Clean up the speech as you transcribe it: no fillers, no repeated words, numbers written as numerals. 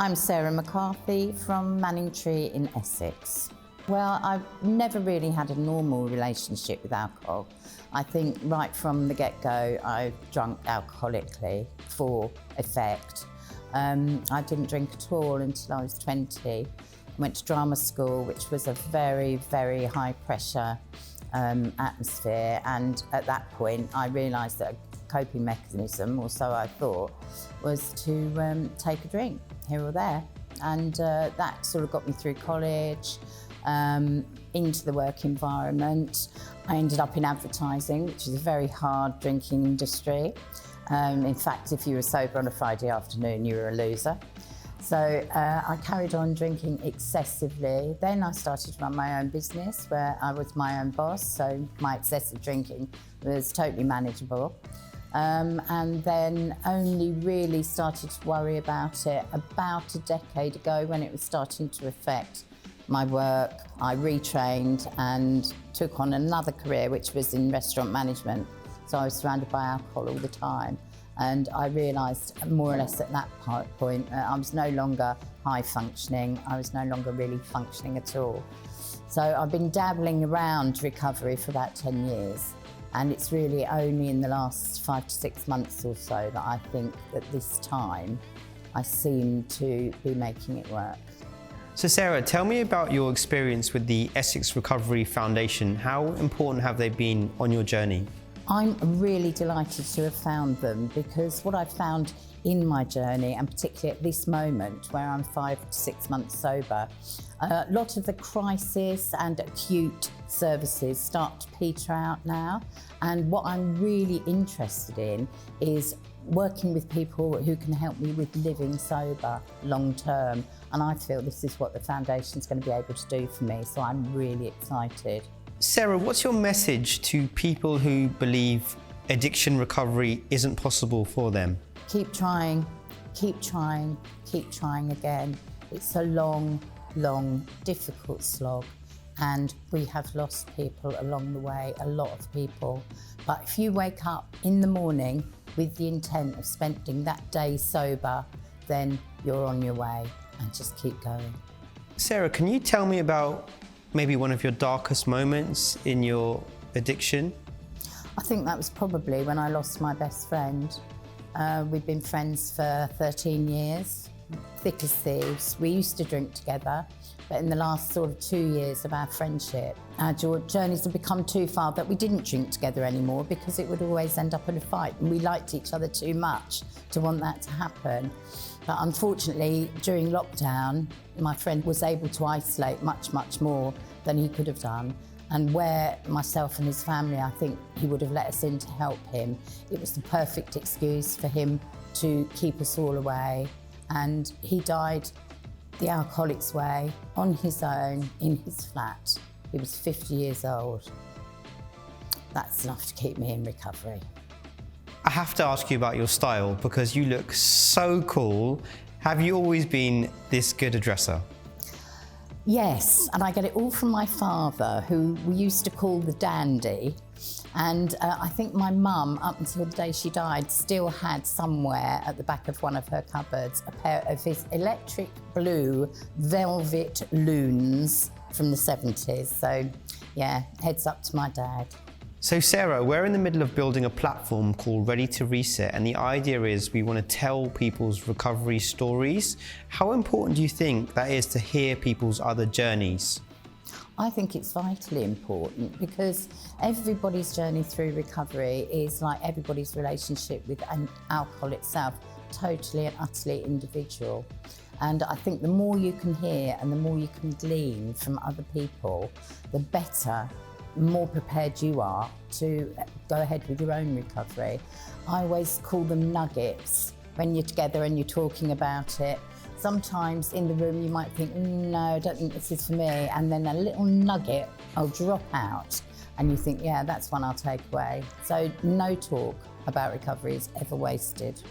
I'm Sarah McCarthy from Manningtree in Essex. Well, I've never really had a normal relationship with alcohol. I think right from the get-go, I drank alcoholically for effect. I didn't drink at all until I was 20. Went to drama school, which was a very, very high pressure atmosphere. And at that point, I realised that a coping mechanism, or so I thought, was to take a drink here or there. And that sort of got me through college, into the work environment. I ended up in advertising, which is a very hard drinking industry. In fact, if you were sober on a Friday afternoon, you were a loser. So I carried on drinking excessively. Then I started to run my own business where I was my own boss, so my excessive drinking was totally manageable. And then only really started to worry about it about a decade ago when it was starting to affect my work. I retrained and took on another career, which was in restaurant management. So I was surrounded by alcohol all the time. And I realised more or less at that point I was no longer high functioning. I was no longer really functioning at all. So I've been dabbling around recovery for about 10 years. And it's really only in the last 5 to 6 months or so that I think that this time I seem to be making it work. So Sarah, tell me about your experience with the Essex Recovery Foundation. How important have they been on your journey? I'm really delighted to have found them, because what I've found in my journey, and particularly at this moment where I'm 5 to 6 months sober, a lot of the crisis and acute services start to peter out now. And what I'm really interested in is working with people who can help me with living sober long term. And I feel this is what the foundation's going to be able to do for me, so I'm really excited. Sarah, what's your message to people who believe addiction recovery isn't possible for them? Keep trying, keep trying, keep trying again. It's a long, long, difficult slog, and we have lost people along the way, a lot of people. But if you wake up in the morning with the intent of spending that day sober, then you're on your way, and just keep going. Sarah, can you tell me about maybe one of your darkest moments in your addiction? I think that was probably when I lost my best friend. We've been friends for 13 years, thick as thieves. We used to drink together, but in the last sort of 2 years of our friendship, our journeys had become too far that we didn't drink together anymore, because it would always end up in a fight, and we liked each other too much to want that to happen. But unfortunately, during lockdown, my friend was able to isolate much, much more than he could have done. And where myself and his family, I think he would have let us in to help him, it was the perfect excuse for him to keep us all away. And he died the alcoholic's way, on his own, in his flat. He was 50 years old. That's enough to keep me in recovery. I have to ask you about your style, because you look so cool. Have you always been this good a dresser? Yes, and I get it all from my father, who we used to call the dandy. And I think my mum, up until the day she died, still had somewhere at the back of one of her cupboards a pair of his electric blue velvet loons from the 70s. So yeah, heads up to my dad. So Sarah, we're in the middle of building a platform called Ready to Reset, and the idea is we want to tell people's recovery stories. How important do you think that is to hear people's other journeys? I think it's vitally important, because everybody's journey through recovery is like everybody's relationship with alcohol itself, totally and utterly individual. And I think the more you can hear and the more you can glean from other people, the better, more prepared you are to go ahead with your own recovery. I always call them nuggets when you're together and you're talking about it. Sometimes in the room you might think, no, I don't think this is for me, and then a little nugget will drop out and you think, yeah, that's one I'll take away. So no talk about recovery is ever wasted.